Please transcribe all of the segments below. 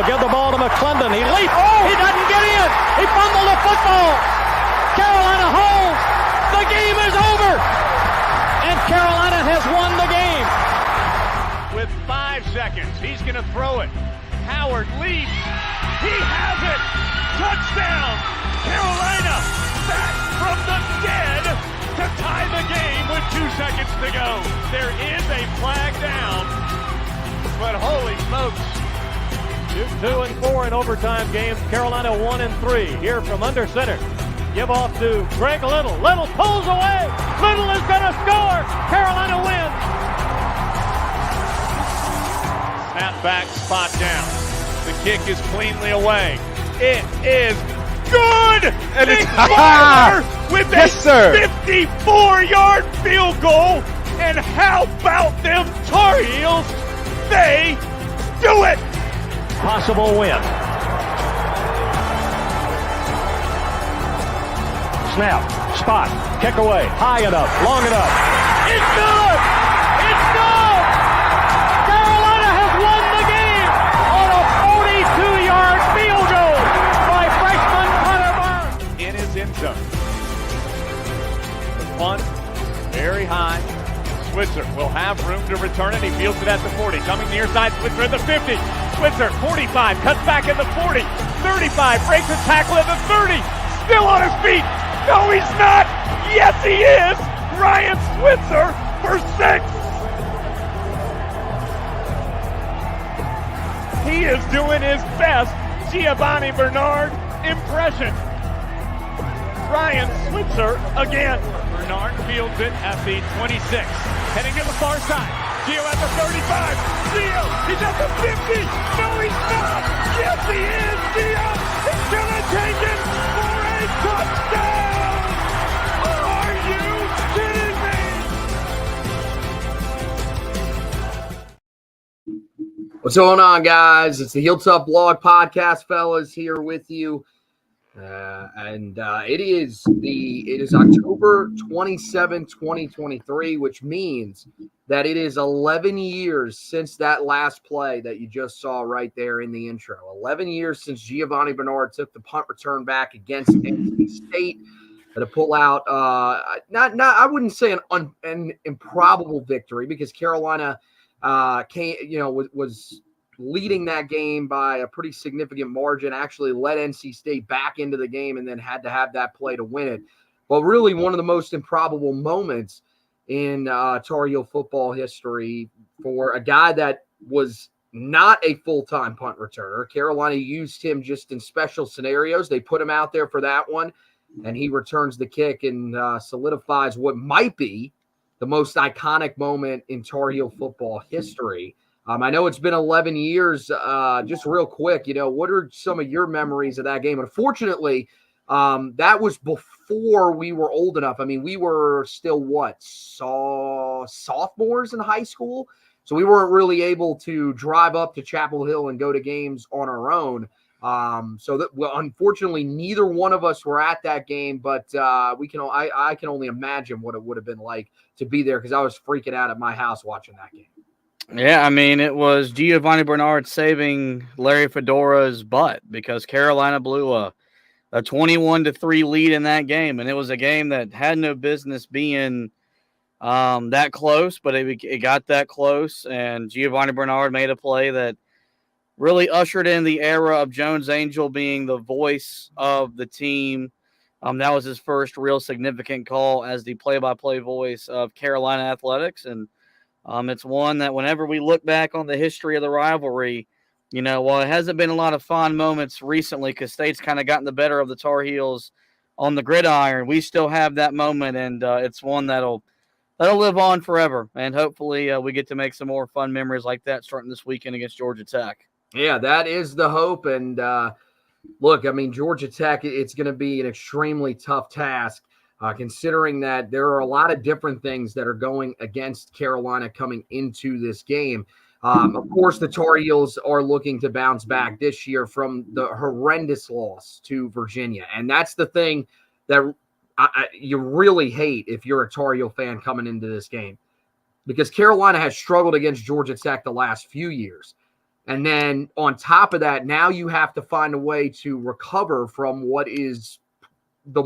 will give the ball to McClendon. He leaps. Oh! He doesn't get in. He fumbled the football. Carolina holds. The game is over. And Carolina has won the game. With 5 seconds, he's going to throw it. Howard leaps. He has it. Touchdown. Carolina back from the dead to tie the game with 2 seconds to go. There is a flag down, but holy smokes. 2 and 4 in overtime games. Carolina 1 and 3. Here from under center. Give off to Greg Little. Little pulls away. Little is going to score. Carolina wins. Snap back, spot down. The kick is cleanly away. It is good! And Nick it's Byler with yes, a 54-yard field goal. And how about them Tar Heels? They do it! Possible win. Snap, spot, kick away, high enough, long enough. It's good! It's good! Carolina has won the game on a 42-yard field goal by freshman Hunter Burns. In his end zone. The punt, very high. Switzer will have room to return it. He fields it at the 40. Coming near side, Switzer at the 50. Switzer, 45, cuts back at the 40. 35, breaks a tackle at the 30. Still on his feet. No, he's not. Yes, he is. Ryan Switzer for 6. He is doing his best Giovanni Bernard impression. Ryan Switzer again. Bernard fields it at the 26. Heading to the far side. Gio at the 35. Gio, he's at the 50. No, he's not. Yes, he is. Gio is going to take it for a touchdown. Are you kidding me? What's going on, guys? It's the Heel Tough Blog Podcast, fellas, here with you. It is October 27, 2023, which means that it is 11 years since that last play that you just saw right there in the intro. 11 years since Giovanni Bernard took the punt return back against NC State to pull out I wouldn't say an improbable victory, because Carolina was leading that game by a pretty significant margin, actually led NC State back into the game and then had to have that play to win it. But really one of the most improbable moments in Tar Heel football history for a guy that was not a full-time punt returner. Carolina used him just in special scenarios. They put him out there for that one, and he returns the kick and solidifies what might be the most iconic moment in Tar Heel football history. I know it's been 11 years. Just real quick, what are some of your memories of that game? Unfortunately, that was before we were old enough. I mean, we were still sophomores in high school, so we weren't really able to drive up to Chapel Hill and go to games on our own. Unfortunately, neither one of us were at that game, but I can only imagine what it would have been like to be there, because I was freaking out at my house watching that game. Yeah, I mean, it was Giovanni Bernard saving Larry Fedora's butt, because Carolina blew a 21-3 lead in that game, and it was a game that had no business being that close, but it got that close, and Giovanni Bernard made a play that really ushered in the era of Jones Angell being the voice of the team. That was his first real significant call as the play-by-play voice of Carolina athletics, and it's one that whenever we look back on the history of the rivalry, while it hasn't been a lot of fond moments recently because State's kind of gotten the better of the Tar Heels on the gridiron, we still have that moment, and it's one that'll live on forever. And hopefully we get to make some more fun memories like that starting this weekend against Georgia Tech. Yeah, that is the hope. And look, I mean, Georgia Tech, it's going to be an extremely tough task. Considering that there are a lot of different things that are going against Carolina coming into this game. Of course, the Tar Heels are looking to bounce back this year from the horrendous loss to Virginia. And that's the thing that you really hate if you're a Tar Heel fan coming into this game, because Carolina has struggled against Georgia Tech the last few years. And then on top of that, now you have to find a way to recover from what is the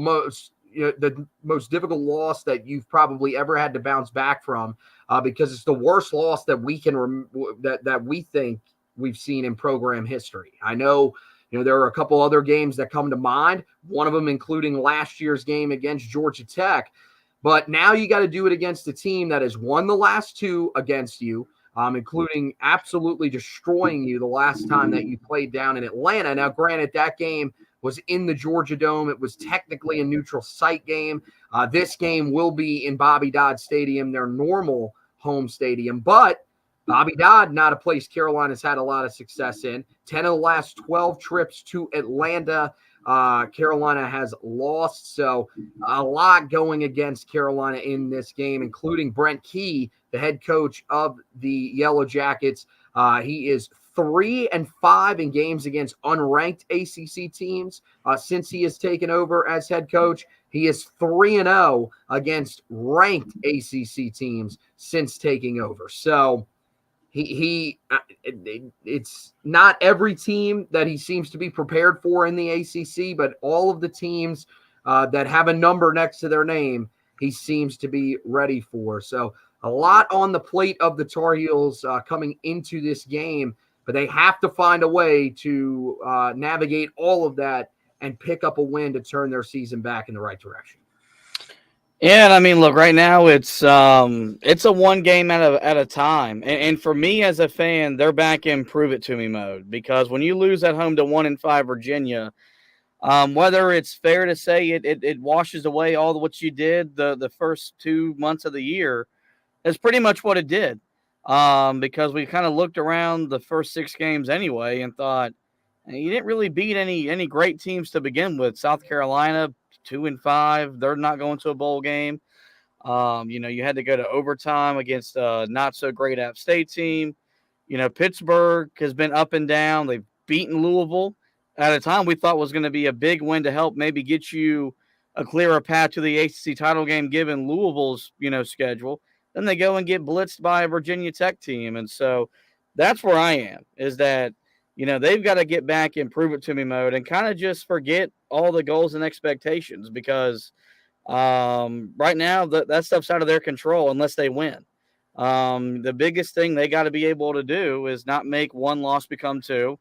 most difficult loss that you've probably ever had to bounce back from, because it's the worst loss that we can that we think we've seen in program history. I know, there are a couple other games that come to mind, one of them including last year's game against Georgia Tech. But now you got to do it against a team that has won the last two against you, including absolutely destroying you the last time that you played down in Atlanta. Now, granted, that game was in the Georgia Dome. It was technically a neutral site game. This game will be in Bobby Dodd Stadium, their normal home stadium. But Bobby Dodd, not a place Carolina's had a lot of success in. 10 of the last 12 trips to Atlanta, Carolina has lost. So a lot going against Carolina in this game, including Brent Key, the head coach of the Yellow Jackets. He is 3-5 in games against unranked ACC teams since he has taken over as head coach. He is 3-0 against ranked ACC teams since taking over. So it's not every team that he seems to be prepared for in the ACC, but all of the teams that have a number next to their name, he seems to be ready for. So a lot on the plate of the Tar Heels coming into this game, but they have to find a way to navigate all of that and pick up a win to turn their season back in the right direction. Yeah, and I mean, look, right now it's a one game at a time, and for me as a fan, they're back in prove it to me mode, because when you lose at home to 1-5 Virginia, whether it's fair to say it washes away all what you did the first 2 months of the year, is pretty much what it did, because we kind of looked around the first 6 games anyway and thought, you didn't really beat any great teams to begin with. South Carolina, 2-5. They're not going to a bowl game. You had to go to overtime against a not so great App State team. Pittsburgh has been up and down. They've beaten Louisville at a time we thought was going to be a big win to help maybe get you a clearer path to the ACC title game, given Louisville's, schedule. Then they go and get blitzed by a Virginia Tech team. And so that's where I am, is that, they've got to get back in prove it to me mode and kind of just forget all the goals and expectations, because right now that stuff's out of their control unless they win. The biggest thing they got to be able to do is not make one loss become two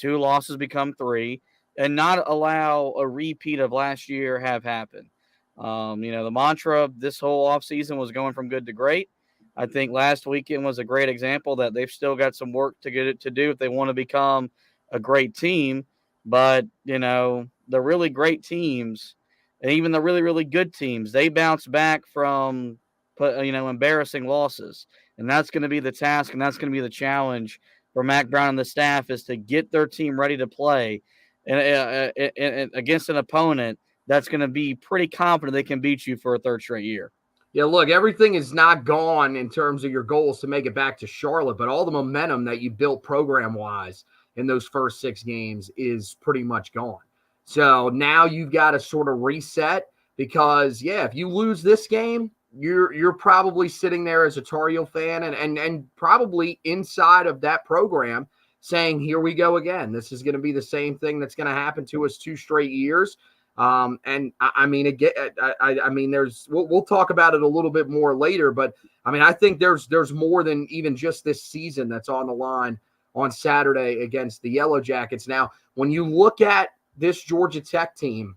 losses become 3, and not allow a repeat of last year have happened. The mantra this whole offseason was going from good to great. I think last weekend was a great example that they've still got some work to get it to do if they want to become a great team. But, the really great teams and even the really, really good teams, they bounce back from, embarrassing losses. And that's going to be the task, and that's going to be the challenge for Mack Brown and the staff, is to get their team ready to play and against an opponent that's going to be pretty confident they can beat you for a third straight year. Yeah, look, everything is not gone in terms of your goals to make it back to Charlotte, but all the momentum that you built program-wise in those first 6 games is pretty much gone. So now you've got to sort of reset, because, if you lose this game, you're probably sitting there as a Tar Heel fan and probably inside of that program saying, here we go again. This is going to be the same thing that's going to happen to us 2 straight years. And I mean, again, I mean, we'll talk about it a little bit more later, but I mean, I think there's more than even just this season that's on the line on Saturday against the Yellow Jackets. Now, when you look at this Georgia Tech team,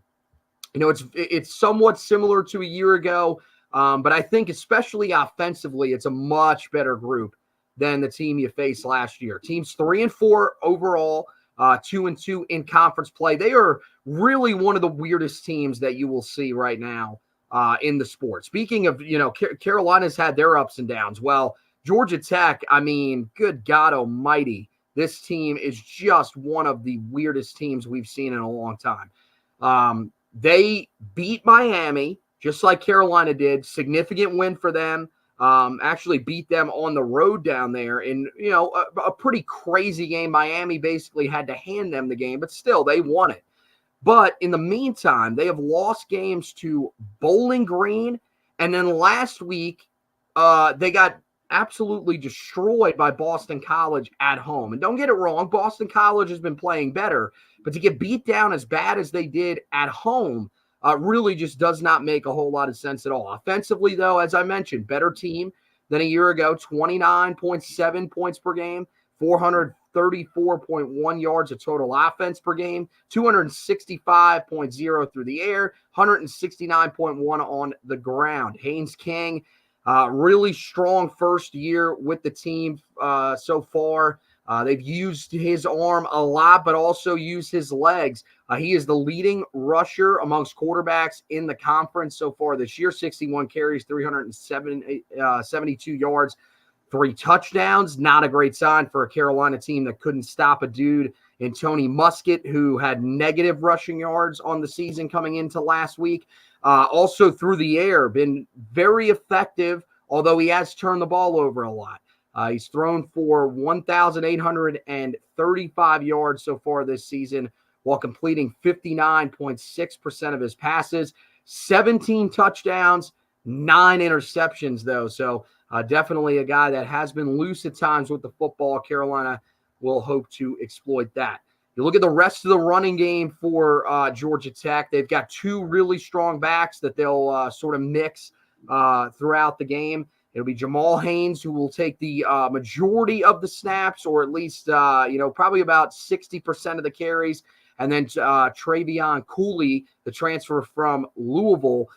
it's somewhat similar to a year ago, but I think especially offensively, it's a much better group than the team you faced last year. Team's 3-4 overall. 2-2 in conference play. They are really one of the weirdest teams that you will see right now in the sport. Speaking of, Carolina's had their ups and downs. Well, Georgia Tech, I mean, good God almighty, this team is just one of the weirdest teams we've seen in a long time. They beat Miami, just like Carolina did. Significant win for them. Actually beat them on the road down there in, a pretty crazy game. Miami basically had to hand them the game, but still they won it. But in the meantime, they have lost games to Bowling Green. And then last week, they got absolutely destroyed by Boston College at home. And don't get it wrong, Boston College has been playing better, but to get beat down as bad as they did at home really just does not make a whole lot of sense at all. Offensively, though, as I mentioned, better team than a year ago, 29.7 points per game, 434.1 yards of total offense per game, 265.0 through the air, 169.1 on the ground. Haynes King, really strong first year with the team so far. They've used his arm a lot, but also used his legs. He is the leading rusher amongst quarterbacks in the conference so far this year. 61 carries, 372 yards, 3 touchdowns. Not a great sign for a Carolina team that couldn't stop a dude in Tony Muskett, who had negative rushing yards on the season coming into last week. Also through the air, been very effective, although he has turned the ball over a lot. He's thrown for 1,835 yards so far this season, while completing 59.6% of his passes, 17 touchdowns, 9 interceptions, though. So definitely a guy that has been loose at times with the football. Carolina will hope to exploit that. You look at the rest of the running game for Georgia Tech. They've got 2 really strong backs that they'll sort of mix throughout the game. It'll be Jamal Haynes, who will take the majority of the snaps, or at least, probably about 60% of the carries. And then Travion Cooley, the transfer from Louisville,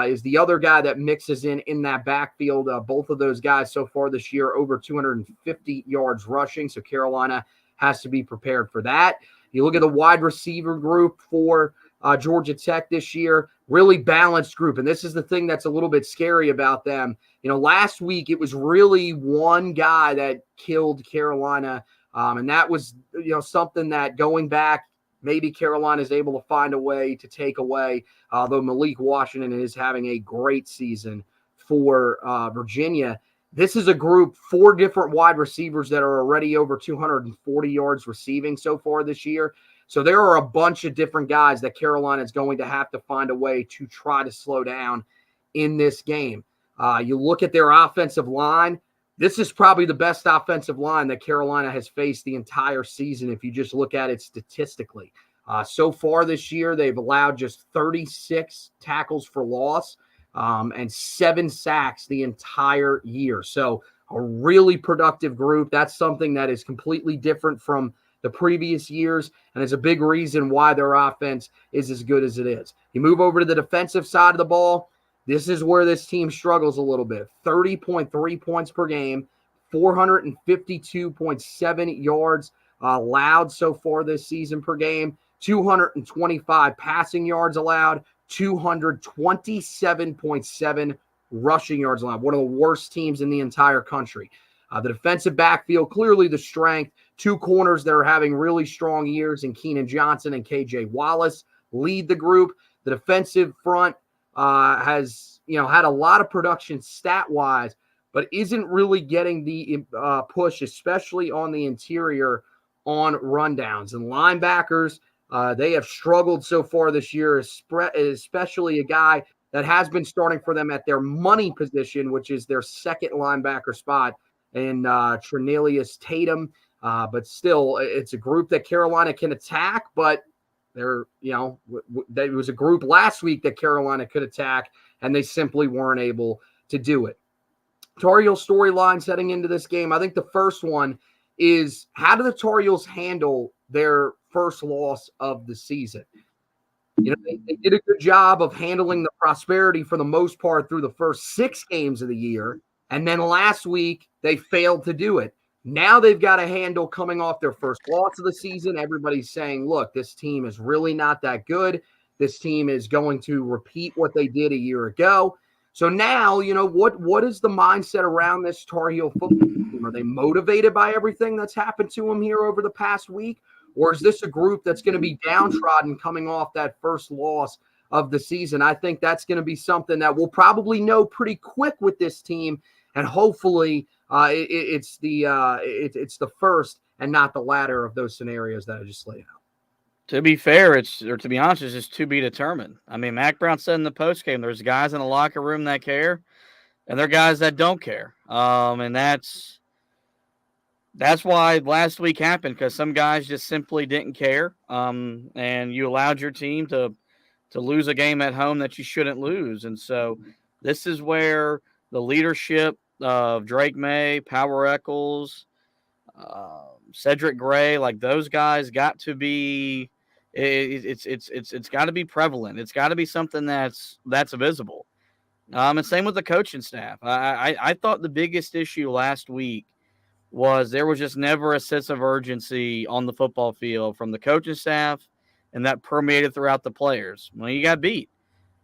is the other guy that mixes in that backfield. Both of those guys so far this year, over 250 yards rushing. So Carolina has to be prepared for that. You look at the wide receiver group for Georgia Tech this year, really balanced group. And this is the thing that's a little bit scary about them. Last week it was really one guy that killed Carolina. And that was, something that going back, maybe Carolina is able to find a way to take away, although Malik Washington is having a great season for Virginia. This is a group, 4 different wide receivers that are already over 240 yards receiving so far this year. So there are a bunch of different guys that Carolina is going to have to find a way to try to slow down in this game. You look at their offensive line. This is probably the best offensive line that Carolina has faced the entire season if you just look at it statistically. So far this year, they've allowed just 36 tackles for loss and 7 sacks the entire year. So a really productive group. That's something that is completely different from the previous years, and it's a big reason why their offense is as good as it is. You move over to the defensive side of the ball. This is where this team struggles a little bit. 30.3 points per game, 452.7 yards allowed so far this season per game, 225 passing yards allowed, 227.7 rushing yards allowed. One of the worst teams in the entire country. The defensive backfield, clearly the strength. 2 corners that are having really strong years in Keenan Johnson and KJ Wallace lead the group. The defensive front has had a lot of production stat-wise, but isn't really getting the push, especially on the interior on rundowns. And linebackers, they have struggled so far this year, especially a guy that has been starting for them at their money position, which is their second linebacker spot, and Trinelius Tatum. But still, it's a group that Carolina can attack, but there was a group last week that Carolina could attack, and they simply weren't able to do it. Tar Heels storyline setting into this game, I think the first one is, how do the Tar Heels handle their first loss of the season? They did a good job of handling the prosperity for the most part through the first 6 games of the year, and then last week they failed to do it. Now they've got a handle coming off their first loss of the season. Everybody's saying, look, this team is really not that good. This team is going to repeat what they did a year ago. So now, what is the mindset around this Tar Heel football team? Are they motivated by everything that's happened to them here over the past week? Or is this a group that's going to be downtrodden coming off that first loss of the season? I think that's going to be something that we'll probably know pretty quick with this team. And hopefully it's the first and not the latter of those scenarios that I just laid out. To be fair, to be honest, it's just to be determined. I mean, Mack Brown said in the postgame, there's guys in the locker room that care. and they're guys that don't care. And that's why last week happened, because some guys just simply didn't care. And you allowed your team to lose a game at home that you shouldn't lose. And so this is where the leadership of Drake May, Power Eccles, Cedric Gray, like those guys got to be. It's got to be prevalent. It's got to be something that's visible. And same with the coaching staff. I thought the biggest issue last week was there was just never a sense of urgency on the football field from the coaching staff, and that permeated throughout the players. Well, you got beat.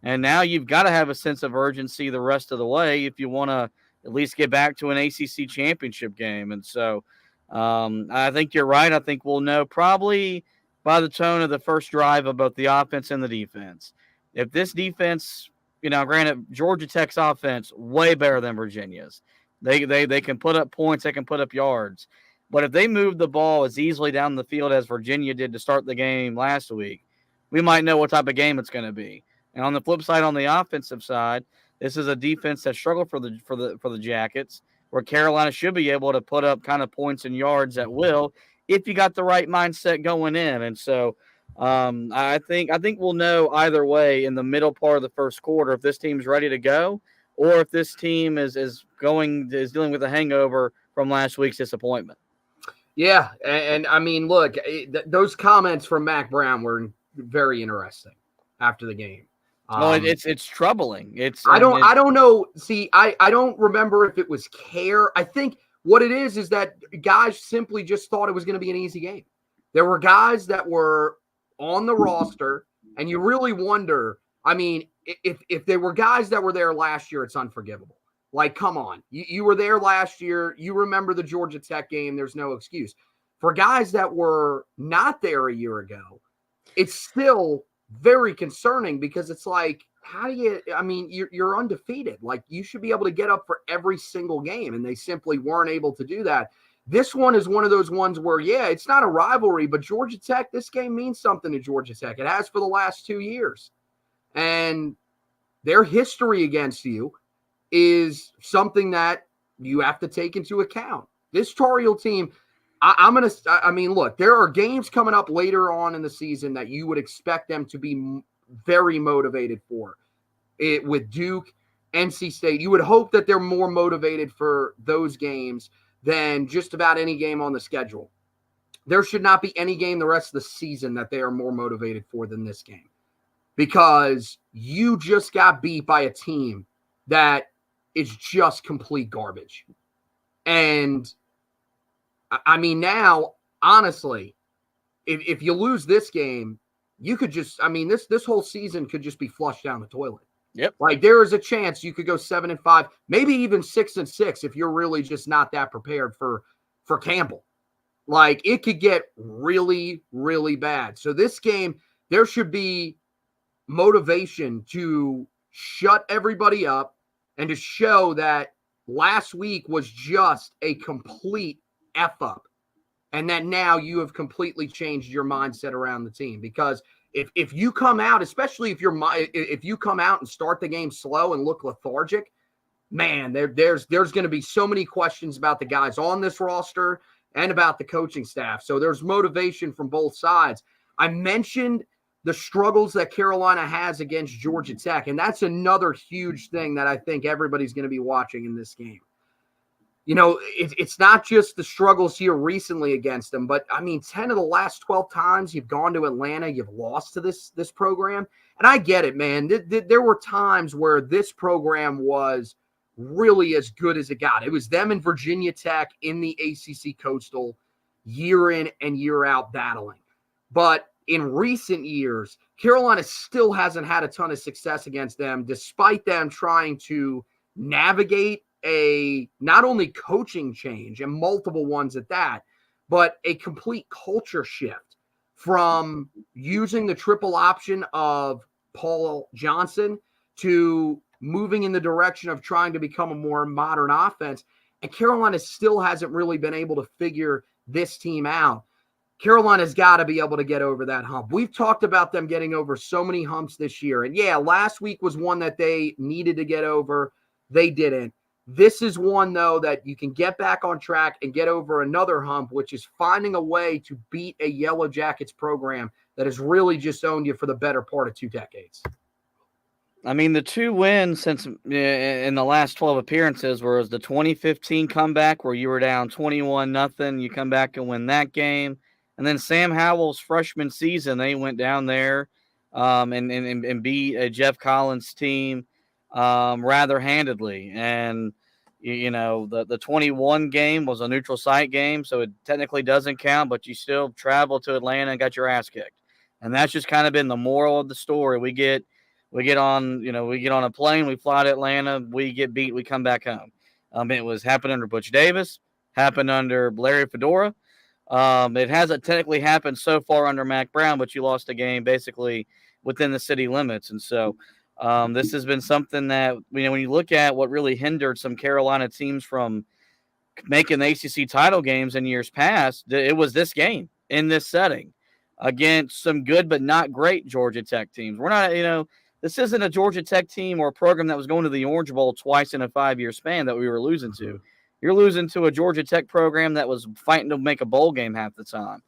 And now you've got to have a sense of urgency the rest of the way if you want to at least get back to an ACC championship game. And so I think you're right. I think we'll know probably by the tone of the first drive of both the offense and the defense. If this defense, granted, Georgia Tech's offense way better than Virginia's. They can put up points, they can put up yards. But if they move the ball as easily down the field as Virginia did to start the game last week, we might know what type of game it's going to be. And on the flip side, on the offensive side, this is a defense that struggled for the Jackets, where Carolina should be able to put up kind of points and yards at will if you got the right mindset going in. And so I think we'll know either way in the middle part of the first quarter if this team's ready to go, or if this team is dealing with a hangover from last week's disappointment. Yeah, and I mean, look, those comments from Mack Brown were very interesting after the game. Well, it's troubling. I don't know. See, I don't remember if it was care. I think what it is that guys simply just thought it was going to be an easy game. There were guys that were on the roster, and you really wonder. I mean, if there were guys that were there last year, it's unforgivable. Like, come on. You were there last year. You remember the Georgia Tech game. There's no excuse. For guys that were not there a year ago, it's still very concerning, because it's like, you're undefeated. Like, you should be able to get up for every single game, and they simply weren't able to do that. This one is one of those ones where, yeah, it's not a rivalry, but Georgia Tech, this game means something to Georgia Tech. It has for the last 2 years. And their history against you is something that you have to take into account. This Tar Heel team, look, there are games coming up later on in the season that you would expect them to be very motivated for. With Duke, NC State, you would hope that they're more motivated for those games than just about any game on the schedule. There should not be any game the rest of the season that they are more motivated for than this game, because you just got beat by a team that is just complete garbage. And I mean, now, honestly, if you lose this game, you could just, this whole season could just be flushed down the toilet. Yep. Like, there is a chance you could go 7-5, maybe even 6-6 if you're really just not that prepared for Campbell. Like, it could get really, really bad. So this game, there should be motivation to shut everybody up and to show that last week was just a complete F up, and that now you have completely changed your mindset around the team. Because if you come out, especially if you come out and start the game slow and look lethargic, man, there's going to be so many questions about the guys on this roster and about the coaching staff. So there's motivation from both sides. I mentioned the struggles that Carolina has against Georgia Tech, and that's another huge thing that I think everybody's going to be watching in this game. It's not just the struggles here recently against them, but 10 of the last 12 times you've gone to Atlanta, you've lost to this program. And I get it, man. There were times where this program was really as good as it got. It was them and Virginia Tech in the ACC Coastal year in and year out battling. But in recent years, Carolina still hasn't had a ton of success against them, despite them trying to navigate a not only coaching change, and multiple ones at that, but a complete culture shift from using the triple option of Paul Johnson to moving in the direction of trying to become a more modern offense. And Carolina still hasn't really been able to figure this team out. Carolina's got to be able to get over that hump. We've talked about them getting over so many humps this year. And yeah, last week was one that they needed to get over. They didn't. This is one, though, that you can get back on track and get over another hump, which is finding a way to beat a Yellow Jackets program that has really just owned you for the better part of 2 decades. I mean, the 2 wins since in the last 12 appearances was the 2015 comeback where you were down 21-0. You come back and win that game. And then Sam Howell's freshman season, they went down there and beat a Jeff Collins team rather handedly. And, the 21 game was a neutral site game, so it technically doesn't count, but you still traveled to Atlanta and got your ass kicked. And that's just kind of been the moral of the story. We get on a plane, we fly to Atlanta, we get beat, we come back home. It happened under Butch Davis, happened under Larry Fedora. It hasn't technically happened so far under Mack Brown, but you lost a game basically within the city limits. And so this has been something that, when you look at what really hindered some Carolina teams from making the ACC title games in years past, it was this game in this setting against some good but not great Georgia Tech teams. We're not, this isn't a Georgia Tech team or a program that was going to the Orange Bowl twice in a 5-year span that we were losing to. You're losing to a Georgia Tech program that was fighting to make a bowl game half the time.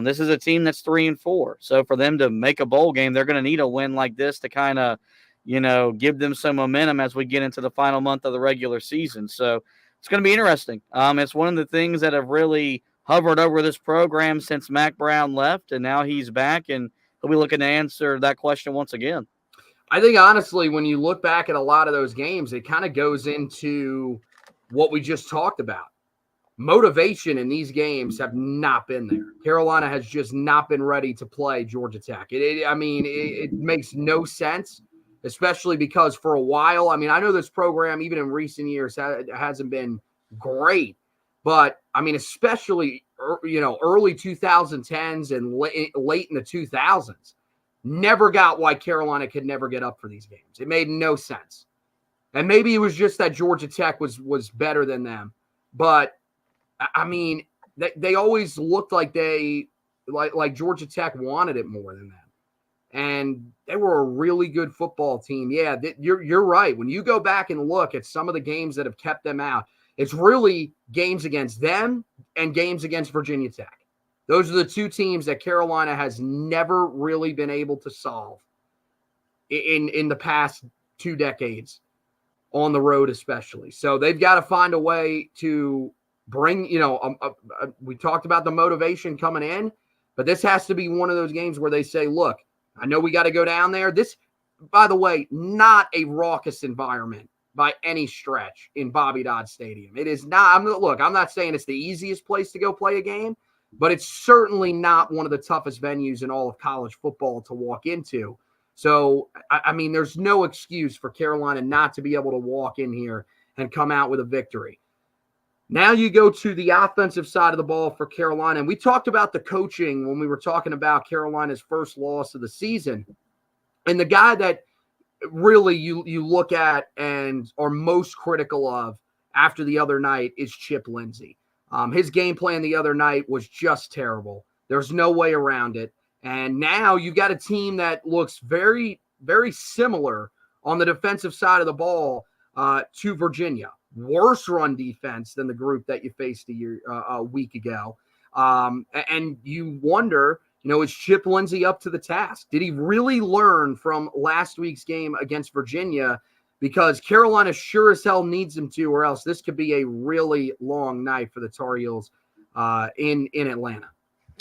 This is a team that's 3-4. So for them to make a bowl game, they're going to need a win like this to kind of, give them some momentum as we get into the final month of the regular season. So it's going to be interesting. It's one of the things that have really hovered over this program since Mack Brown left, and now he's back, and he'll be looking to answer that question once again. I think, honestly, when you look back at a lot of those games, it kind of goes into what we just talked about. Motivation in these games have not been there. Carolina has just not been ready to play Georgia Tech. It makes no sense, especially because for a while, I know this program, even in recent years, hasn't been great. But, especially, early 2010s and late in the 2000s, never got why Carolina could never get up for these games. It made no sense. And maybe it was just that Georgia Tech was better than them. But, they always looked like like Georgia Tech wanted it more than them. And they were a really good football team. Yeah, you're right. When you go back and look at some of the games that have kept them out, it's really games against them and games against Virginia Tech. Those are the 2 teams that Carolina has never really been able to solve in the past 2 decades, on the road especially. So they've got to find a way to bring, we talked about the motivation coming in, but this has to be one of those games where they say, look, I know we got to go down there. This, by the way, not a raucous environment by any stretch in Bobby Dodd Stadium. It is not. I'm not saying it's the easiest place to go play a game, but it's certainly not one of the toughest venues in all of college football to walk into. So, there's no excuse for Carolina not to be able to walk in here and come out with a victory. Now you go to the offensive side of the ball for Carolina. And we talked about the coaching when we were talking about Carolina's first loss of the season. And the guy that really you look at and are most critical of after the other night is Chip Lindsey. His game plan the other night was just terrible. There's no way around it. And now you've got a team that looks very, very similar on the defensive side of the ball to Virginia. Worse run defense than the group that you faced a week ago. And you wonder, is Chip Lindsey up to the task? Did he really learn from last week's game against Virginia? Because Carolina sure as hell needs him to, or else this could be a really long night for the Tar Heels in Atlanta.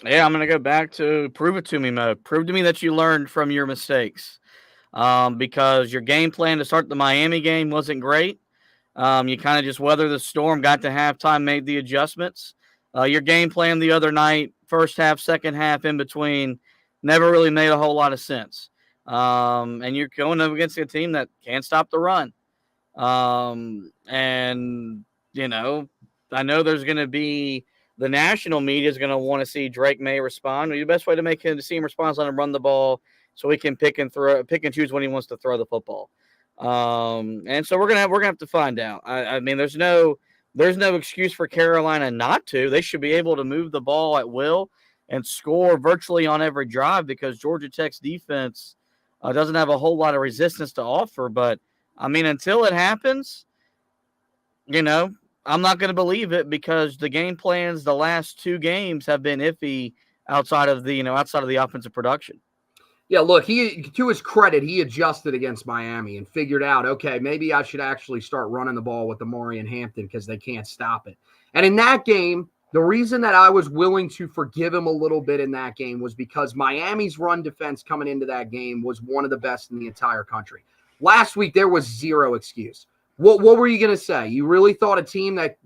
Yeah, I'm going to go back to prove it to me mode. Prove to me that you learned from your mistakes. Because your game plan to start the Miami game wasn't great. You kind of just weathered the storm, got to halftime, made the adjustments. Your game plan the other night, first half, second half, in between, never really made a whole lot of sense. And you're going up against a team that can't stop the run. And, I know there's going to be the national media is going to want to see Drake May respond. The best way to see him respond is let him run the ball so he can pick and choose when he wants to throw the football. And so we're gonna have to find out. There's no excuse for Carolina not to. They should be able to move the ball at will and score virtually on every drive because Georgia Tech's defense doesn't have a whole lot of resistance to offer. But until it happens, I'm not going to believe it because the game plans the last 2 games have been iffy outside of the offensive production. Yeah, look, to his credit, he adjusted against Miami and figured out, okay, maybe I should actually start running the ball with Amari and Hampton because they can't stop it. And in that game, the reason that I was willing to forgive him a little bit in that game was because Miami's run defense coming into that game was one of the best in the entire country. Last week, there was zero excuse. What were you going to say? You really thought a team that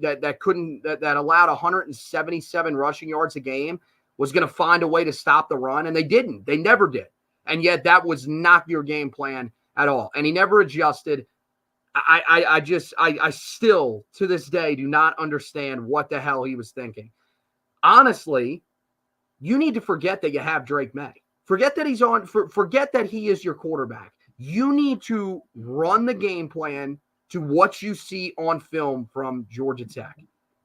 allowed 177 rushing yards a game was going to find a way to stop the run? And they didn't. They never did. And yet that was not your game plan at all. And he never adjusted. I still, to this day, do not understand what the hell he was thinking. Honestly, you need to forget that you have Drake May. Forget that forget that he is your quarterback. You need to run the game plan to what you see on film from Georgia Tech.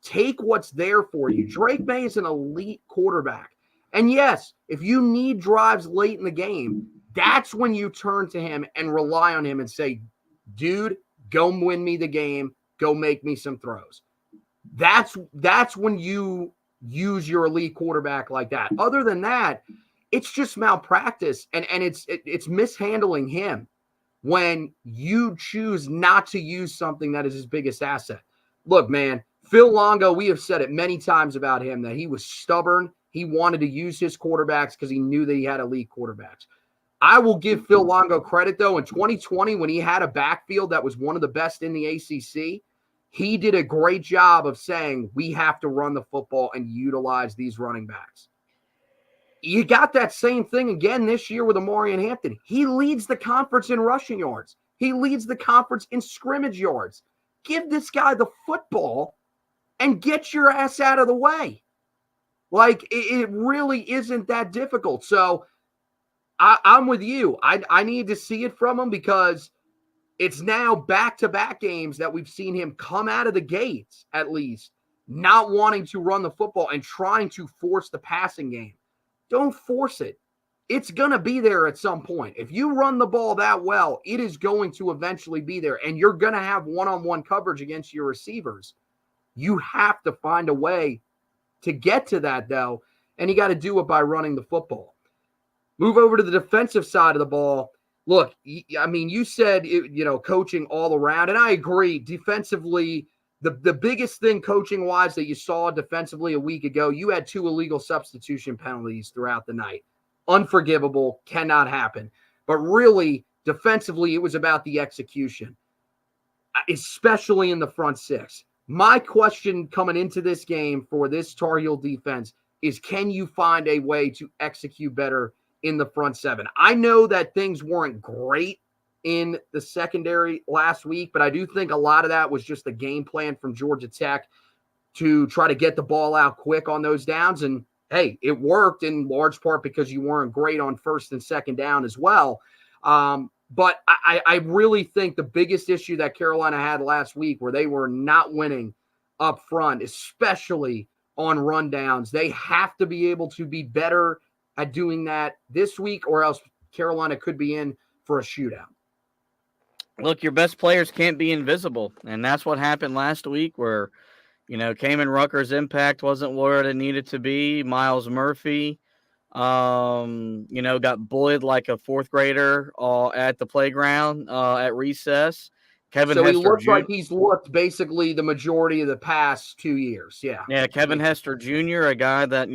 Take what's there for you. Drake May is an elite quarterback. And yes, if you need drives late in the game, that's when you turn to him and rely on him and say, dude, go win me the game. Go make me some throws. That's when you use your elite quarterback like that. Other than that, it's just malpractice and it's mishandling him when you choose not to use something that is his biggest asset. Look, man, Phil Longo, we have said it many times about him that he was stubborn. He wanted to use his quarterbacks because he knew that he had elite quarterbacks. I will give Phil Longo credit, though. In 2020, when he had a backfield that was one of the best in the ACC, he did a great job of saying, we have to run the football and utilize these running backs. You got that same thing again this year with Amari and Hampton. He leads the conference in rushing yards. He leads the conference in scrimmage yards. Give this guy the football and get your ass out of the way. Like, it really isn't that difficult. So I'm with you. I need to see it from him because it's now back-to-back games that we've seen him come out of the gates, at least, not wanting to run the football and trying to force the passing game. Don't force it. It's going to be there at some point. If you run the ball that well, it is going to eventually be there, and you're going to have one-on-one coverage against your receivers. You have to find a way to get to that, though, and you got to do it by running the football. Move over to the defensive side of the ball. Look, I mean, you said, coaching all around, and I agree. Defensively, the biggest thing coaching-wise that you saw defensively a week ago, you had 2 illegal substitution penalties throughout the night. Unforgivable, cannot happen. But really, defensively, it was about the execution, especially in the front 6. My question coming into this game for this Tar Heel defense is, can you find a way to execute better in the front 7? I know that things weren't great in the secondary last week, but I do think a lot of that was just the game plan from Georgia Tech to try to get the ball out quick on those downs. And hey, it worked in large part because you weren't great on first and second down as well. But I really think the biggest issue that Carolina had last week where they were not winning up front, especially on rundowns, they have to be able to be better at doing that this week, or else Carolina could be in for a shootout. Look, your best players can't be invisible, and that's what happened last week where, Kamen Rucker's impact wasn't where it needed to be. Miles Murphy, got bullied like a 4th grader at the playground at recess. Kevin so Hester he looks like he's looked basically the majority of the past 2 years. Yeah. Yeah, Kevin Hester Jr., a guy that,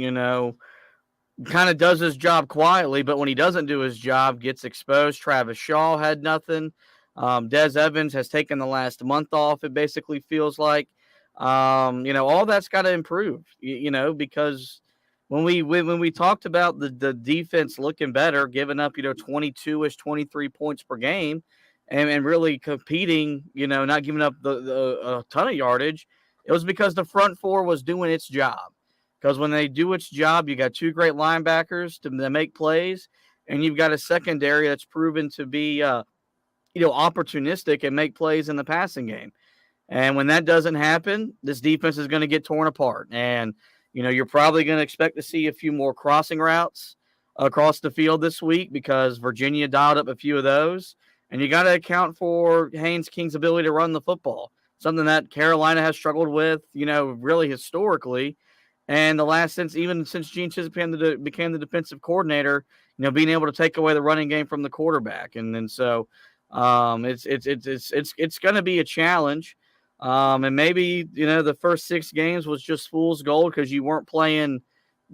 kind of does his job quietly, but when he doesn't do his job, gets exposed. Travis Shaw had nothing. Des Evans has taken the last month off, it basically feels like. All that's got to improve, because when we talked about the defense looking better, giving up, 22-ish, 23 points per game and really competing, not giving up a ton of yardage, it was because the front 4 was doing its job. Because when they do its job, you got 2 great linebackers to make plays, and you've got a secondary that's proven to be, opportunistic and make plays in the passing game. And when that doesn't happen, this defense is going to get torn apart. And, you're probably going to expect to see a few more crossing routes across the field this week because Virginia dialed up a few of those. And you got to account for Haynes King's ability to run the football. something that Carolina has struggled with, really historically. And since Gene Chizik became the defensive coordinator, being able to take away the running game from the quarterback, and so it's going to be a challenge. And maybe the first 6 games was just fool's gold because you weren't playing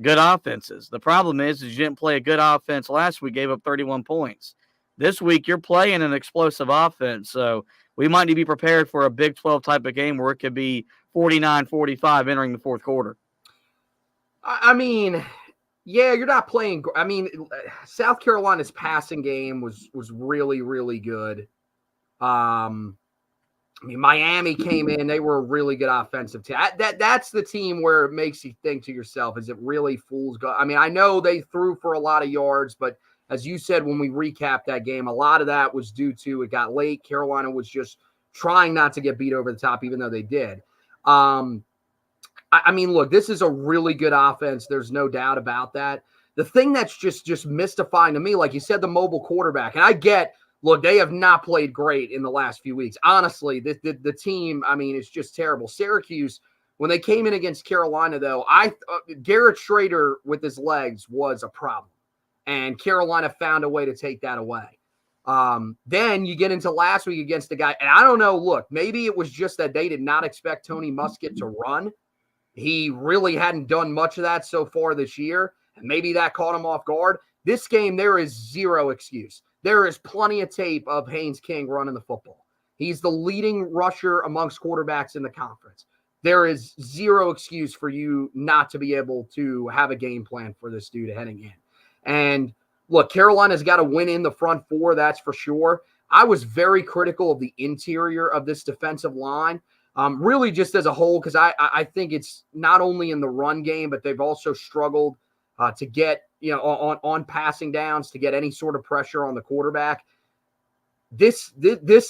good offenses. The problem is you didn't play a good offense last week, gave up 31 points. This week you're playing an explosive offense, so we might need to be prepared for a Big 12 type of game where it could be 49-45 entering the fourth quarter. I mean, yeah, you're not playing. I mean, South Carolina's passing game was really, really good. I mean, Miami came in; they were a really good offensive team. That's the team where it makes you think to yourself, "Is it really fool's gold?" I mean, I know they threw for a lot of yards, but as you said when we recapped that game, a lot of that was due to it got late. Carolina was just trying not to get beat over the top, even though they did. I mean, look, this is a really good offense. There's no doubt about that. The thing that's just mystifying to me, like you said, the mobile quarterback. And I get, look, they have not played great in the last few weeks. Honestly, the team, I mean, it's just terrible. Syracuse, when they came in against Carolina, though, Garrett Schrader with his legs was a problem. And Carolina found a way to take that away. Then you get into last week against the guy. And I don't know, look, maybe it was just that they did not expect Tony Muskett to run. He really hadn't done much of that so far this year, and maybe that caught him off guard. This game, there is zero excuse. There is plenty of tape of Haynes King running the football. He's the leading rusher amongst quarterbacks in the conference. There is zero excuse for you not to be able to have a game plan for this dude heading in. And look, Carolina's got to win in the front 4, that's for sure. I was very critical of the interior of this defensive line. Really just as a whole, because I think it's not only in the run game, but they've also struggled to get, on passing downs, to get any sort of pressure on the quarterback. This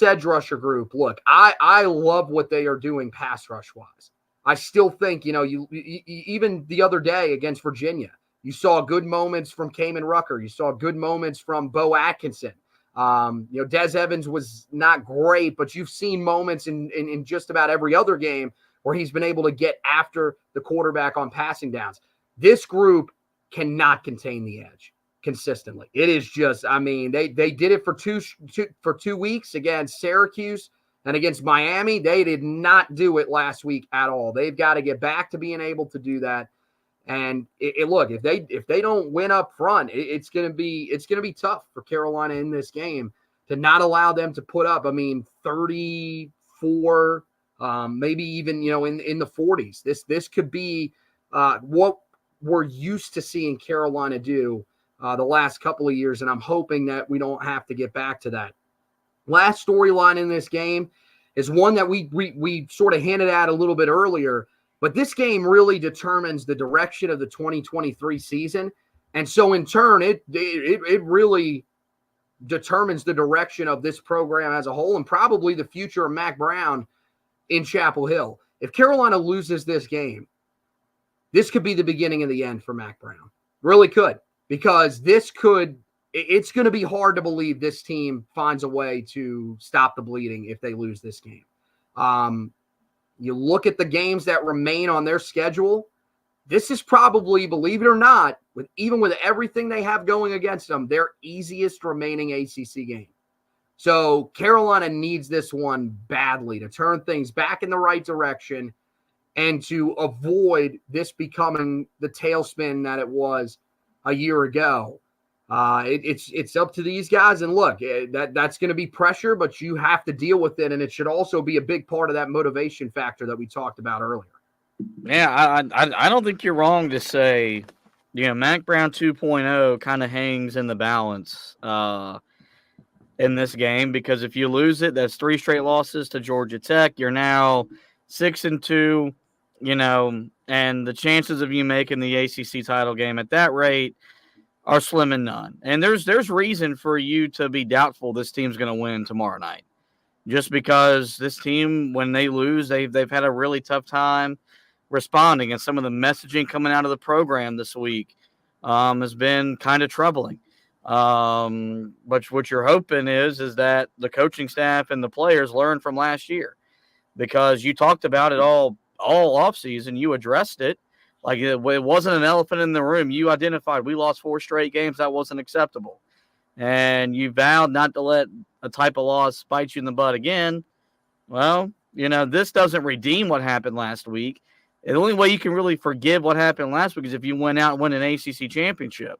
edge rusher group, look, I love what they are doing pass rush wise. I still think, you even the other day against Virginia, you saw good moments from Kamen Rucker. You saw good moments from Bo Atkinson. Des Evans was not great, but you've seen moments in just about every other game where he's been able to get after the quarterback on passing downs. This group cannot contain the edge consistently. It is just, I mean, they did it for two weeks against Syracuse and against Miami. They did not do it last week at all. They've got to get back to being able to do that. And look, if they don't win up front, it's gonna be tough for Carolina in this game to not allow them to put up. I mean, 34, maybe even in the 40s. This could be what we're used to seeing Carolina do the last couple of years, and I'm hoping that we don't have to get back to that. Last storyline in this game is one that we sort of hinted at a little bit earlier. But this game really determines the direction of the 2023 season. And so in turn, it really determines the direction of this program as a whole and probably the future of Mack Brown in Chapel Hill. If Carolina loses this game, this could be the beginning of the end for Mack Brown. Really could, because it's going to be hard to believe this team finds a way to stop the bleeding if they lose this game. You look at the games that remain on their schedule, this is probably, believe it or not, even with everything they have going against them, their easiest remaining ACC game. So Carolina needs this one badly to turn things back in the right direction and to avoid this becoming the tailspin that it was a year ago. It's up to these guys, and look, that's going to be pressure, but you have to deal with it, and it should also be a big part of that motivation factor that we talked about earlier. Yeah, I don't think you're wrong to say, Mack Brown 2.0 kind of hangs in the balance in this game, because if you lose it, that's 3 straight losses to Georgia Tech. You're now 6-2, and the chances of you making the ACC title game at that rate are slim and none. And there's reason for you to be doubtful this team's going to win tomorrow night. Just because this team, when they lose, they've had a really tough time responding, and some of the messaging coming out of the program this week has been kind of troubling. But what you're hoping is that the coaching staff and the players learn from last year. because you talked about it all offseason. You addressed it. Like it wasn't an elephant in the room. You identified we lost 4 straight games. That wasn't acceptable. And you vowed not to let a type of loss bite you in the butt again. Well, this doesn't redeem what happened last week. The only way you can really forgive what happened last week is if you went out and win an ACC championship,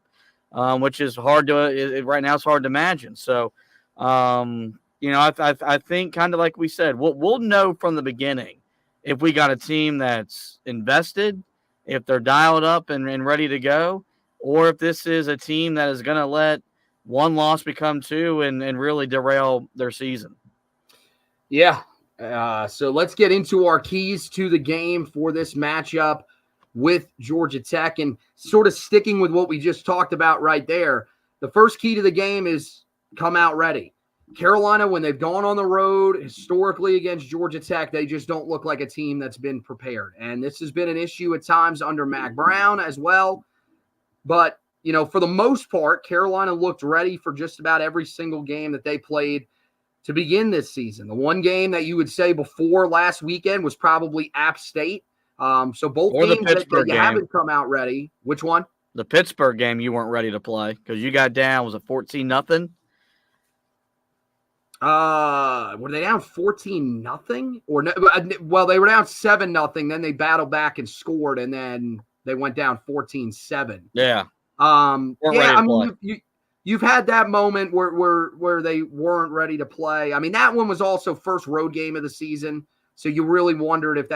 which is hard to right now. It's hard to imagine. So, I think kind of like we said, we'll know from the beginning if we got a team that's invested, if they're dialed up and ready to go, or if this is a team that is going to let one loss become 2 and really derail their season. Yeah. So let's get into our keys to the game for this matchup with Georgia Tech, and sort of sticking with what we just talked about right there. The first key to the game is come out ready. Carolina, when they've gone on the road historically against Georgia Tech, they just don't look like a team that's been prepared. And this has been an issue at times under Mack Brown as well. But, for the most part, Carolina looked ready for just about every single game that they played to begin this season. The one game that you would say before last weekend was probably App State. So both games that you haven't come out ready. Which one? The Pittsburgh game you weren't ready to play because you got down. Was it 14-0? Were they down 14-0? Or no? Well, they were down 7-0. Then they battled back and scored, and then they went down 14-7. Yeah. You've had that moment where they weren't ready to play. I mean, that one was also first road game of the season, so you really wondered if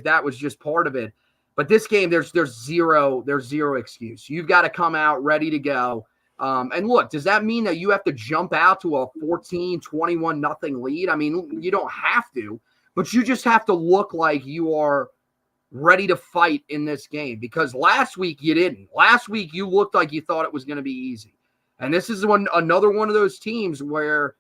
that was just part of it. But this game, there's zero excuse. You've got to come out ready to go. And look, does that mean that you have to jump out to a 14-21-0 lead? I mean, you don't have to, but you just have to look like you are ready to fight in this game, because last week you didn't. Last week you looked like you thought it was going to be easy. And this is another one of those teams where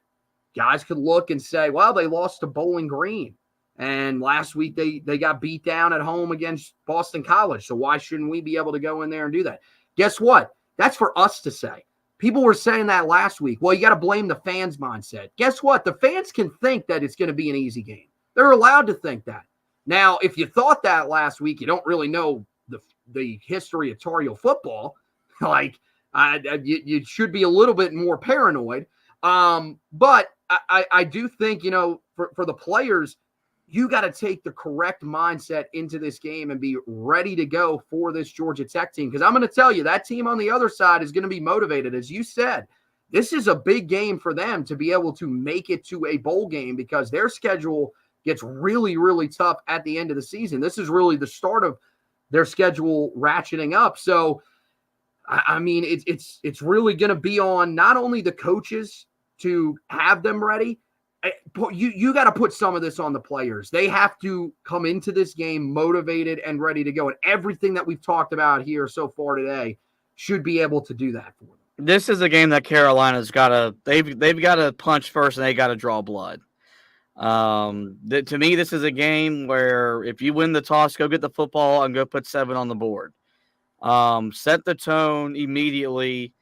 guys could look and say, well, they lost to Bowling Green. And last week they got beat down at home against Boston College. So why shouldn't we be able to go in there and do that? Guess what? That's for us to say. People were saying that last week. Well, you got to blame the fans' mindset. Guess what? The fans can think that it's going to be an easy game. They're allowed to think that. Now, if you thought that last week, you don't really know the history of Tar Heel football. You should be a little bit more paranoid. But I do think, for the players, you got to take the correct mindset into this game and be ready to go for this Georgia Tech team. Because I'm going to tell you, that team on the other side is going to be motivated. As you said, this is a big game for them to be able to make it to a bowl game, because their schedule gets really, really tough at the end of the season. This is really the start of their schedule ratcheting up. So, I mean, it's really going to be on not only the coaches to have them ready. You got to put some of this on the players. They have to come into this game motivated and ready to go. And everything that we've talked about here so far today should be able to do that for them. This is a game that Carolina's got to they've got to punch first, and they got to draw blood. To me, this is a game where if you win the toss, go get the football and go put 7 on the board. Set the tone immediately.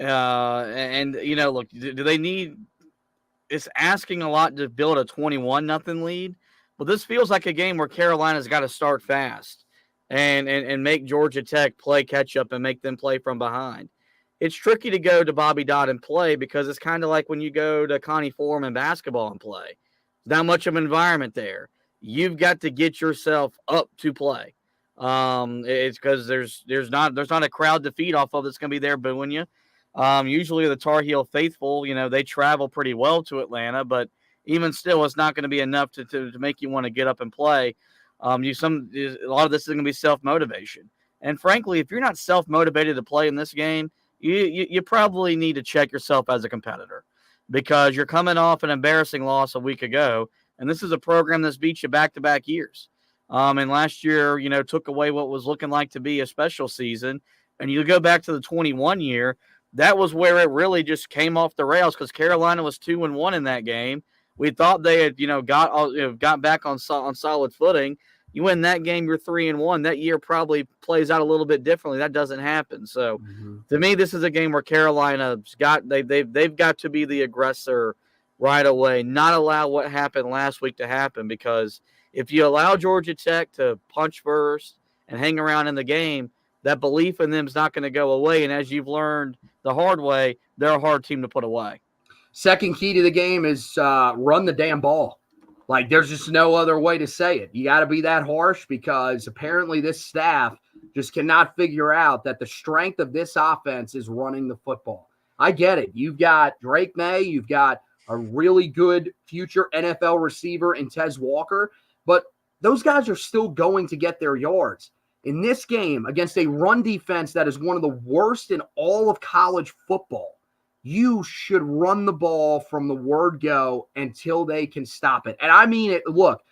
Look, do they need? It's asking a lot to build a 21-0 lead, but this feels like a game where Carolina's got to start fast and make Georgia Tech play catch up and make them play from behind. It's tricky to go to Bobby Dodd and play, because it's kind of like when you go to Connie Foreman basketball and play. There's not much of an environment there. You've got to get yourself up to play. It's because there's not a crowd to feed off of that's going to be there booing you. Usually the Tar Heel faithful, they travel pretty well to Atlanta, but even still, it's not going to be enough to make you want to get up and play. A lot of this is going to be self-motivation. And frankly, if you're not self-motivated to play in this game, you probably need to check yourself as a competitor, because you're coming off an embarrassing loss a week ago, and this is a program that's beat you back-to-back years. And last year, took away what was looking like to be a special season, and you go back to the 21 year, that was where it really just came off the rails, because Carolina was 2-1 in that game. We thought they had, got back on solid footing. You win that game, you're 3-1. That year probably plays out a little bit differently. That doesn't happen. So, To me, this is a game where Carolina's they've got to be the aggressor right away, not allow what happened last week to happen, because if you allow Georgia Tech to punch first and hang around in the game, that belief in them is not going to go away. And as you've learned the hard way, they're a hard team to put away. Second key to the game is run the damn ball. Like, there's just no other way to say it. You got to be that harsh, because apparently this staff just cannot figure out that the strength of this offense is running the football. I get it. You've got Drake May. You've got a really good future NFL receiver in Tez Walker, but those guys are still going to get their yards. In this game, against a run defense that is one of the worst in all of college football, you should run the ball from the word go until they can stop it. And I mean it. Look,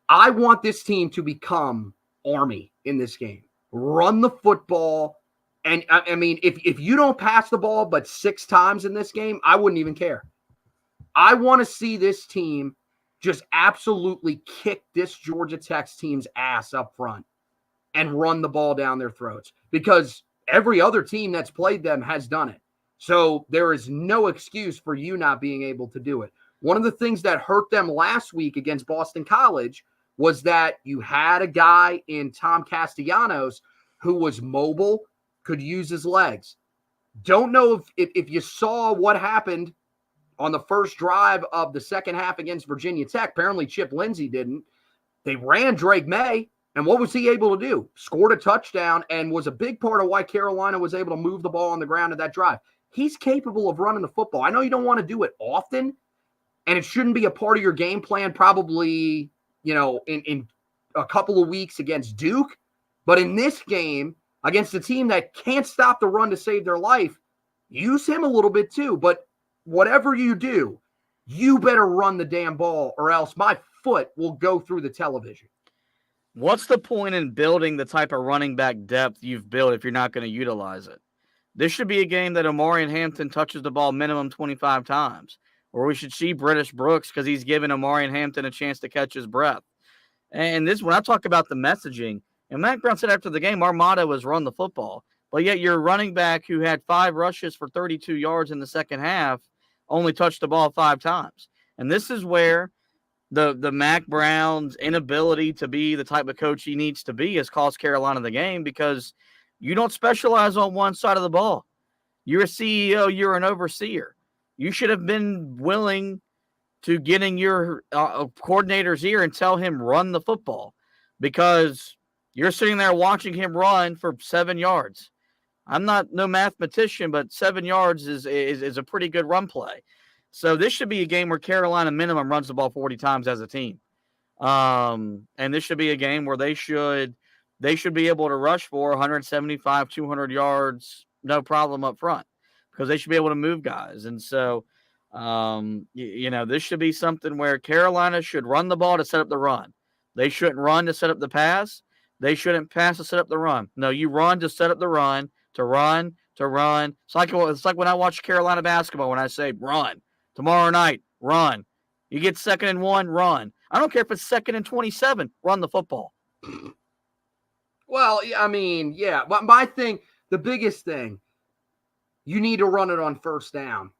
I want this team to become Army in this game. Run the football. And I mean, if you don't pass the ball but 6 times in this game, I wouldn't even care. I want to see this team just absolutely kick this Georgia Tech team's ass up front and run the ball down their throats, because every other team that's played them has done it. So there is no excuse for you not being able to do it. One of the things that hurt them last week against Boston College was that you had a guy in Tom Castellanos who was mobile, could use his legs. Don't know if you saw what happened on the first drive of the second half against Virginia Tech. Apparently Chip Lindsey didn't. They ran Drake May, and what was he able to do? Scored a touchdown and was a big part of why Carolina was able to move the ball on the ground at that drive. He's capable of running the football. I know you don't want to do it often, and it shouldn't be a part of your game plan probably, in a couple of weeks against Duke. But in this game, against a team that can't stop the run to save their life, use him a little bit too. But whatever you do, you better run the damn ball, or else my foot will go through the television. What's the point in building the type of running back depth you've built if you're not going to utilize it? This should be a game that Omarion Hampton touches the ball minimum 25 times, or we should see British Brooks, because he's given Omarion Hampton a chance to catch his breath. And this, when I talk about the messaging, and Mack Brown said after the game, our motto is run the football. But yet your running back, who had 5 rushes for 32 yards in the second half, only touched the ball 5 times. And this is where the Mack Brown's inability to be the type of coach he needs to be has cost Carolina the game, because you don't specialize on one side of the ball. You're a CEO. You're an overseer. You should have been willing to get in your coordinator's ear and tell him run the football, because you're sitting there watching him run for 7 yards. I'm not no mathematician, but 7 yards is a pretty good run play. So this should be a game where Carolina minimum runs the ball 40 times as a team. And this should be a game where they should be able to rush for 175, 200 yards, no problem up front, because they should be able to move guys. And so, this should be something where Carolina should run the ball to set up the run. They shouldn't run to set up the pass. They shouldn't pass to set up the run. No, you run to set up the run, to run. It's like when I watch Carolina basketball, when I say run. Tomorrow night, run. You get 2nd and 1, run. I don't care if it's 2nd and 27, run the football. Well, I mean, yeah. But my thing, the biggest thing, you need to run it on first down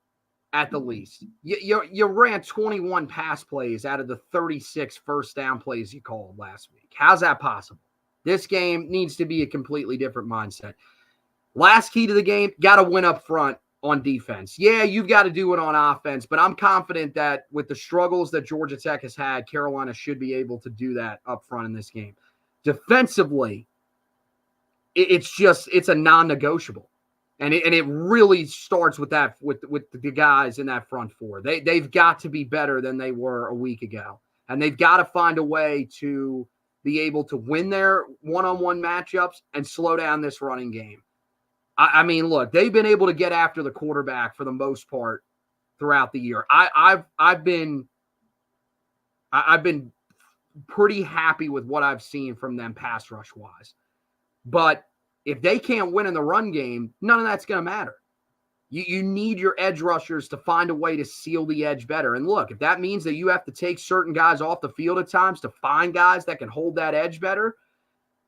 at the least. You ran 21 pass plays out of the 36 first down plays you called last week. How's that possible? This game needs to be a completely different mindset. Last key to the game, got to win up front on defense. Yeah, you've got to do it on offense, but I'm confident that with the struggles that Georgia Tech has had, Carolina should be able to do that up front in this game. Defensively, it's a non-negotiable. And it really starts with that, with the guys in that front four. They've got to be better than they were a week ago. And they've got to find a way to be able to win their one-on-one matchups and slow down this running game. I mean, look, they've been able to get after the quarterback for the most part throughout the year. I've been pretty happy with what I've seen from them pass rush wise. But if they can't win in the run game, none of that's going to matter. You need your edge rushers to find a way to seal the edge better. And look, if that means that you have to take certain guys off the field at times to find guys that can hold that edge better,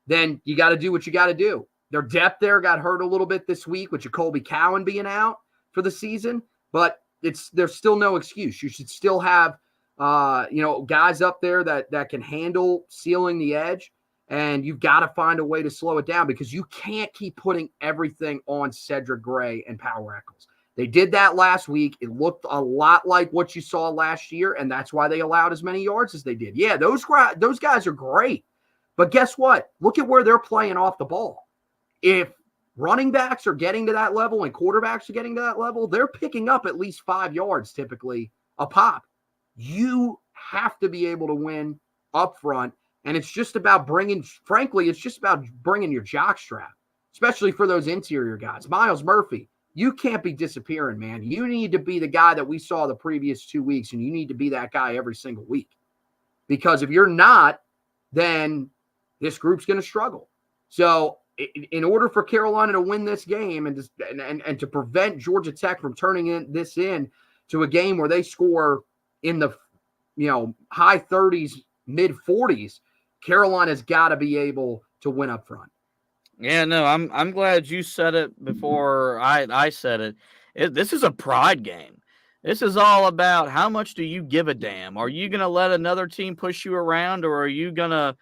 then you got to do what you got to do. Their depth there got hurt a little bit this week with Jacoby Cowan being out for the season. But there's still no excuse. You should still have guys up there that can handle sealing the edge, and you've got to find a way to slow it down because you can't keep putting everything on Cedric Gray and Power Echols. They did that last week. It looked a lot like what you saw last year, and that's why they allowed as many yards as they did. Yeah, those guys are great. But guess what? Look at where they're playing off the ball. If running backs are getting to that level and quarterbacks are getting to that level, they're picking up at least 5 yards typically a pop. You have to be able to win up front, and it's just about bringing your jockstrap, especially for those interior guys. Myles Murphy, you can't be disappearing, man. You need to be the guy that we saw the previous 2 weeks, and you need to be that guy every single week. Because if you're not, then this group's going to struggle. So in order for Carolina to win this game and to prevent Georgia Tech from turning this in to a game where they score in the high 30s, mid 40s, Carolina's got to be able to win up front. Yeah, no, I'm glad you said it before I said it. This is a pride game. This is all about how much do you give a damn? Are you gonna let another team push you around, or are you gonna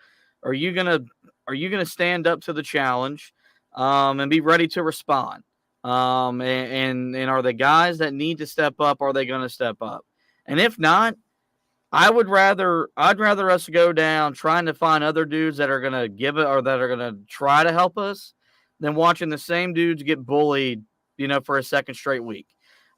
stand up to the challenge and be ready to respond? And are the guys that need to step up, are they gonna step up? And if not, I'd rather us go down trying to find other dudes that are gonna give it or that are gonna try to help us than watching the same dudes get bullied, for a second straight week.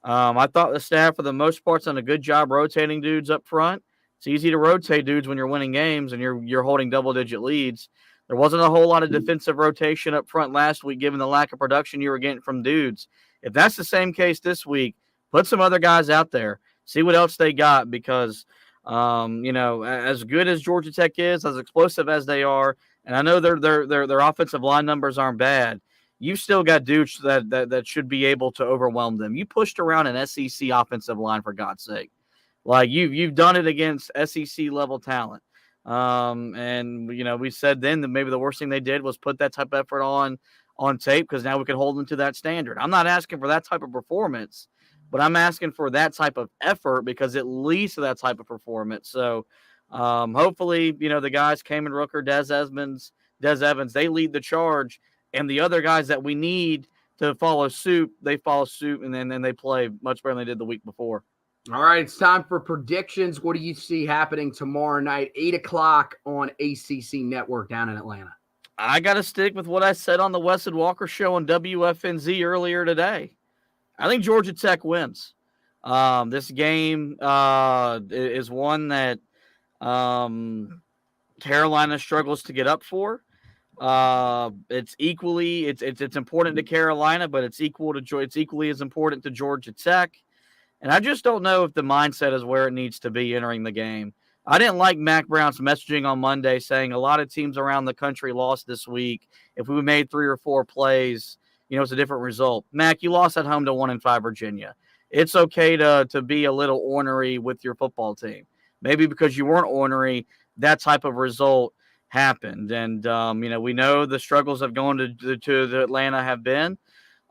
I thought the staff, for the most part, done a good job rotating dudes up front. It's easy to rotate dudes when you're winning games and you're holding double-digit leads. There wasn't a whole lot of defensive rotation up front last week, given the lack of production you were getting from dudes. If that's the same case this week, put some other guys out there, see what else they got, because as good as Georgia Tech is, as explosive as they are, and I know their offensive line numbers aren't bad, you've still got dudes that should be able to overwhelm them. You pushed around an SEC offensive line, for God's sake. Like you've done it against SEC level talent. And we said then that maybe the worst thing they did was put that type of effort on tape, because now we can hold them to that standard. I'm not asking for that type of performance, but I'm asking for that type of effort because it leads to that type of performance. So hopefully, the guys, Kamen Rooker, Des Evans, they lead the charge. And the other guys that we need to follow suit, they follow suit, and then they play much better than they did the week before. All right, it's time for predictions. What do you see happening tomorrow night, 8 o'clock on ACC Network down in Atlanta? I got to stick with what I said on the Weston Walker Show on WFNZ earlier today. I think Georgia Tech wins. This game is one that Carolina struggles to get up for. It's important to Carolina, but it's equally as important to Georgia Tech. And I just don't know if the mindset is where it needs to be entering the game. I didn't like Mac Brown's messaging on Monday saying a lot of teams around the country lost this week. If we made 3 or 4 plays, it's a different result. Mac, you lost at home to 1-5 Virginia. It's okay to be a little ornery with your football team. Maybe because you weren't ornery, that type of result happened. And, we know the struggles of going to Atlanta have been.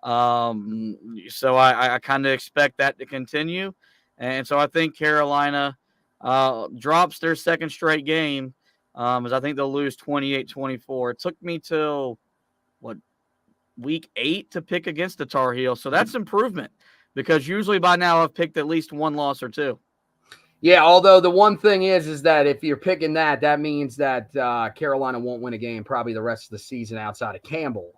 So I kind of expect that to continue. And so I think Carolina drops their second straight game, as I think they'll lose 28-24. It took me till, week 8 to pick against the Tar Heels. So that's improvement, because usually by now I've picked at least 1 loss or 2. Yeah, although the one thing is that if you're picking that means that Carolina won't win a game probably the rest of the season outside of Campbell.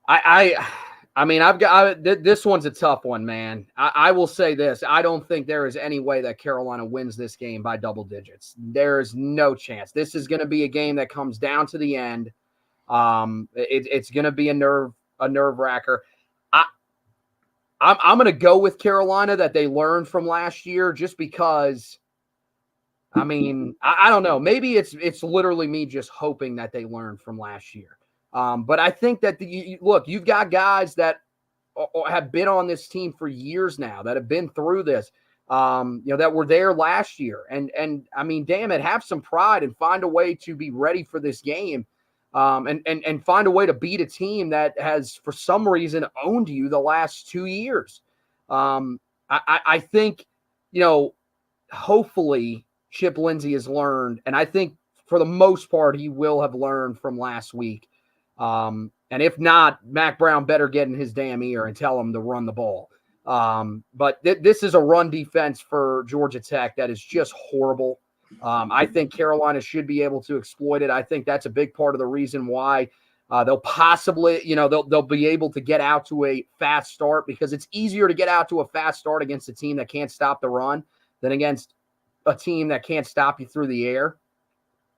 This one's a tough one, man. I will say this. I don't think there is any way that Carolina wins this game by double digits. There is no chance. This is going to be a game that comes down to the end. It's going to be a nerve wracker. I'm going to go with Carolina, that they learned from last year, just because, I don't know. Maybe it's literally me just hoping that they learned from last year. But I think that you've got guys that have been on this team for years now, that have been through this, that were there last year. And damn it, have some pride and find a way to be ready for this game. And find a way to beat a team that has, for some reason, owned you the last 2 years. I think, hopefully Chip Lindsey has learned, and I think for the most part he will have learned from last week. And if not, Mac Brown better get in his damn ear and tell him to run the ball. But this is a run defense for Georgia Tech that is just horrible. I think Carolina should be able to exploit it. I think that's a big part of the reason why they'll possibly, they'll be able to get out to a fast start, because it's easier to get out to a fast start against a team that can't stop the run than against a team that can't stop you through the air.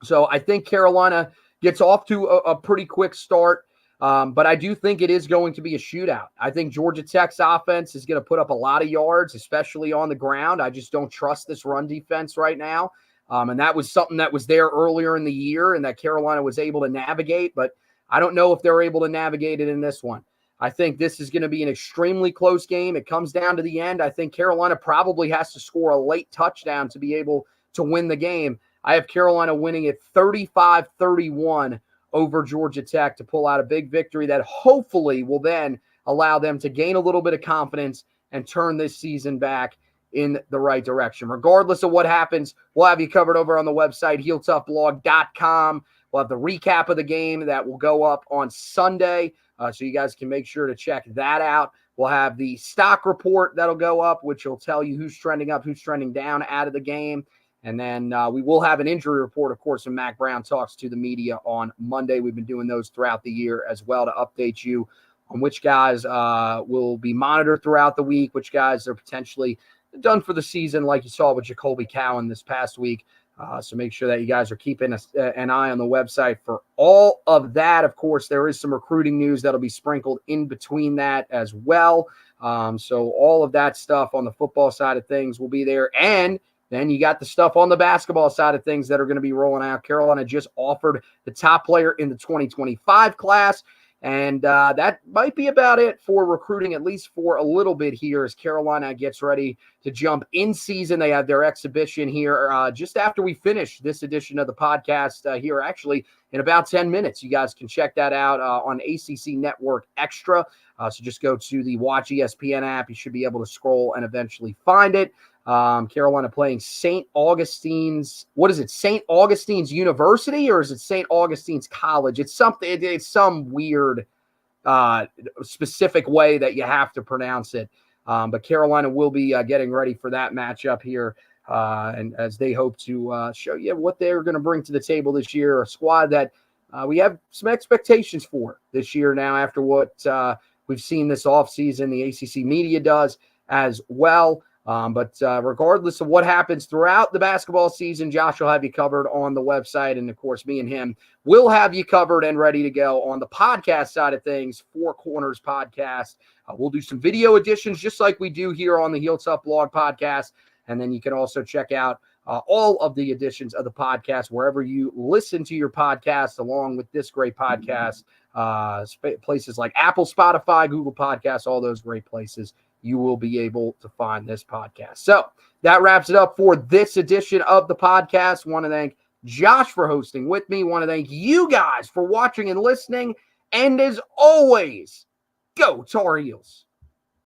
So I think Carolina gets off to a pretty quick start. But I do think it is going to be a shootout. I think Georgia Tech's offense is going to put up a lot of yards, especially on the ground. I just don't trust this run defense right now. And that was something that was there earlier in the year and that Carolina was able to navigate, but I don't know if they're able to navigate it in this one. I think this is going to be an extremely close game. It comes down to the end. I think Carolina probably has to score a late touchdown to be able to win the game. I have Carolina winning it 35-31 over Georgia Tech to pull out a big victory that hopefully will then allow them to gain a little bit of confidence and turn this season back in the right direction. Regardless of what happens, we'll have you covered over on the website, HeelToughBlog.com. We'll have the recap of the game that will go up on Sunday, so you guys can make sure to check that out. We'll have the stock report that'll go up, which will tell you who's trending up, who's trending down out of the game. And then we will have an injury report, of course, when Mac Brown talks to the media on Monday. We've been doing those throughout the year as well to update you on which guys will be monitored throughout the week, which guys are potentially done for the season, like you saw with Jacoby Cowan this past week. So make sure that you guys are keeping an eye on the website for all of that. Of course, there is some recruiting news that'll be sprinkled in between that as well. So all of that stuff on the football side of things will be there. And then you got the stuff on the basketball side of things that are going to be rolling out. Carolina just offered the top player in the 2025 class. And that might be about it for recruiting, at least for a little bit here, as Carolina gets ready to jump in season. They have their exhibition here just after we finish this edition of the podcast here, actually in about 10 minutes. You guys can check that out on ACC Network Extra. So just go to the Watch ESPN app. You should be able to scroll and eventually find it. Carolina playing St. Augustine's. What is it? St. Augustine's University, or is it St. Augustine's College? It's something. It's some weird specific way that you have to pronounce it. But Carolina will be getting ready for that matchup here, and as they hope to show you what they're going to bring to the table this year, a squad that we have some expectations for this year now after what we've seen this offseason. The ACC media does as well. But regardless of what happens throughout the basketball season, Josh will have you covered on the website. And, of course, me and him will have you covered and ready to go on the podcast side of things, Four Corners Podcast. We'll do some video editions just like we do here on the Heel Tough Blog Podcast. And then you can also check out all of the editions of the podcast wherever you listen to your podcast, along with this great podcast, places like Apple, Spotify, Google Podcasts, all those great places. You will be able to find this podcast. So that wraps it up for this edition of the podcast. Want to thank Josh for hosting with me. Want to thank you guys for watching and listening. And as always, go Tar Heels.